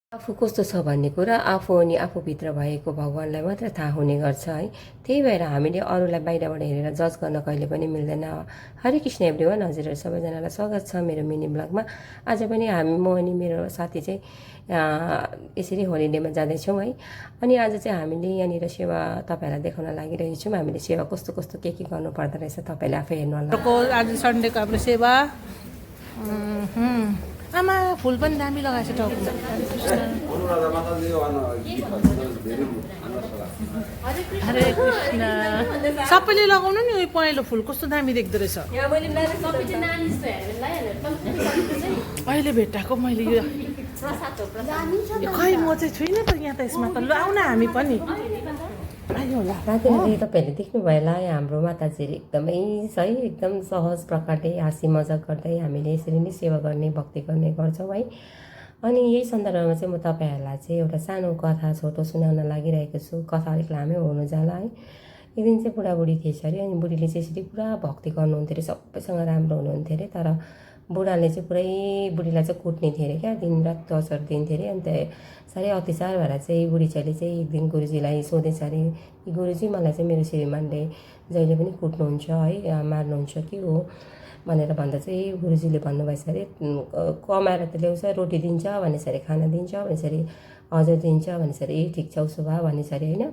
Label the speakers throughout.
Speaker 1: आफू कस्तो छ भन्ने कुरा आफू अनि आफूभित्र भएको भगवान्लाई मात्र थाहा हुने गर्छ है। त्यही भएर हामीले अरूलाई बाहिरबाट हेरेर जज गर्न कहिले पनि मिल्दैन। हरे कृष्ण एभ्रिवान, हजुरहरू सबैजनालाई स्वागत छ मेरो मिनी ब्लगमा। आज पनि म अनि मेरो साथी चाहिँ यसरी होलिडेमा जाँदैछौँ है। अनि आज चाहिँ हामीले यहाँनिर सेवा तपाईँहरूलाई देखाउन लागिरहेको छौँ। हामीले सेवा कस्तो कस्तो के गर्नु पर्दो रहेछ तपाईँले आफै हेर्नु होला।
Speaker 2: आज सन्डेको हाम्रो सेवा आमा फुल पनि दामी लगाएछ टाउको। हरे कृष्ण सबैले लगाउनु नि। उयो पहेँलो फुल कस्तो दामी देख्दो रहेछ। अहिले भेटाएको मैले यो खै म चाहिँ छुइनँ त यहाँ त। यसमा त ल आउन हामी पनि आयो होला।
Speaker 1: राति तपाईँहरूले देख्नुभयो होला हाम्रो माताजीहरू एकदमै सही एकदम सहज प्रकारले हाँसी मजाक गर्दै हामीले यसरी नै सेवा गर्ने भक्ति गर्ने गर्छौँ है। अनि यही सन्दर्भमा चाहिँ म तपाईँहरूलाई चाहिँ एउटा सानो कथा छोटो सुनाउन लागिरहेको छु। कथा अलिक लामै हुनु जाला है। एक दिन चाहिँ बुढाबुढी थिएछ अरे। अनि बुढीले चाहिँ यसरी पुरा भक्ति गर्नुहुन्थ्यो अरे, सबैसँग राम्रो हुनुहुन्थ्यो अरे। तर बुढाले चाहिँ पुरै बुढीलाई चाहिँ कुट्ने थियो अरे क्या, दिनरात टर्चर दिन्थ्यो अरे। अन्त साह्रै अत्याचार भएर चाहिँ बुढीचैले चाहिँ एक दिन गुरुजीलाई सोधेछ अरे, कि गुरुजी मलाई चाहिँ मेरो श्रीमानले जहिले पनि कुट्नुहुन्छ है, मार्नुहुन्छ के हो भनेर भन्दा चाहिँ गुरुजीले भन्नुभएछ अरे, कमाएर त ल्याउँछ, रोटी दिन्छ भनेछ अरे, खाना दिन्छ भनेछ अरे, हजुर दिन्छ भनेछ अरे, ए ठिक छ उसो भए भनेछ अरे होइन।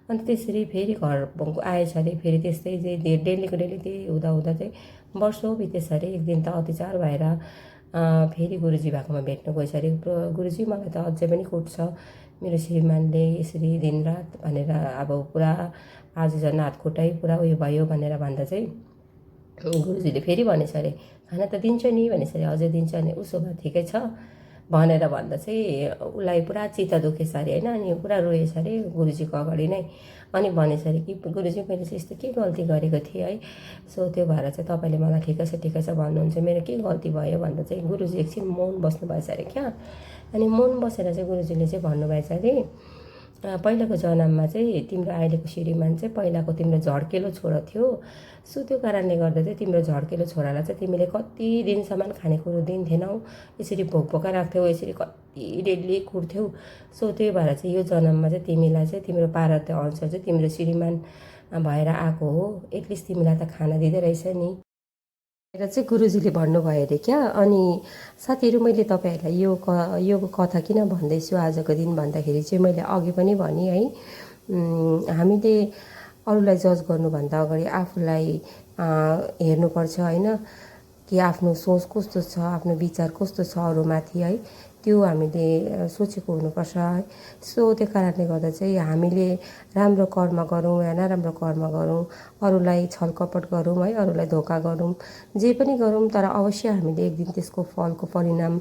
Speaker 1: अन्त त्यसरी फेरि घर आएछ अरे। फेरि त्यस्तै चाहिँ डेलीको डेली त्यही हुँदा हुँदा चाहिँ वर्षौँ बितेछ अरे। एक दिन त अत्याचार भएर फेरि गुरुजी भएकोमा भेट्नु गएछ अरे। गुरुजी मलाई त अझै पनि कुट्छ मेरो श्रीमानले यसरी दिनरात भनेर, अब पुरा आज झन् हातखुट्टै पुरा उयो भयो भनेर भन्दा चाहिँ गुरुजीले फेरि भनेछ अरे, खाना त दिन्छ नि भनेछ अरे, हजुर दिन्छ नि, उसो भए ठिकै छ भनेर भन्दा चाहिँ उसलाई पुरा चित्त दुखेछ अरे होइन। अनि पुरा रोएछ अरे गुरुजीको अगाडि नै। अनि भनेछ अरे कि गुरुजी मैले चाहिँ यस्तो के गल्ती गरेको थिएँ है, सो त्यो भएर चाहिँ तपाईँले मलाई ठिकै छ भन्नुहुन्छ, मेरो के गल्ती भयो भन्दा चाहिँ गुरुजी एकछिन मौन बस्नुभएछ अरे क्या। अनि मौन बसेर चाहिँ गुरुजीले चाहिँ भन्नुभएछ अरे, पहिलाको जन्ममा चाहिँ तिम्रो अहिलेको श्रीमान चाहिँ पहिलाको तिम्रो झड्केलो छोरा थियो। सो त्यो कारणले गर्दा चाहिँ तिम्रो झड्केलो छोरालाई चाहिँ तिमीले कति दिनसम्म खानेकुरो दिन्थेनौ, यसरी भोक भोका राख्थ्यौ, यसरी कति डेली कुट्थ्यौ। सो त्यही भएर चाहिँ यो जन्ममा चाहिँ तिमीलाई चाहिँ तिम्रो प्रारब्ध अनुसार चाहिँ तिम्रो श्रीमान भएर आएको हो, एटलिस्ट तिमीलाई त खाना दिँदै रहेछ नि र चाहिँ गुरुजीले भन्नुभयो अरे क्या। अनि साथीहरू, मैले तपाईँहरूलाई यो कथा किन भन्दैछु आजको दिन भन्दाखेरि चाहिँ मैले अघि पनि भने है, हामीले अरूलाई जज गर्नुभन्दा अगाडि आफूलाई हेर्नुपर्छ होइन, कि आफ्नो सोच कस्तो छ, आफ्नो विचार कस्तो छ अरूमाथि है, त्यो हामीले सोचेको हुनुपर्छ है। सो त्यो कारणले गर्दा चाहिँ हामीले राम्रो कर्म गरौँ या नराम्रो कर्म गरौँ, अरूलाई छलकपट गरौँ है, अरूलाई धोका गरौँ, जे पनि गरौँ, तर अवश्य हामीले एक दिन त्यसको फलको परिणाम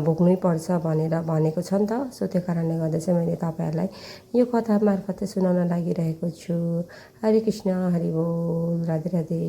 Speaker 1: भोग्नै पर्छ भनेर भनेको छ नि त। सो त्यो कारणले गर्दा चाहिँ मैले तपाईँहरूलाई यो कथा मार्फत सुनाउन लागिरहेको छु। हरे कृष्ण, हरि बोल, राधे राधे।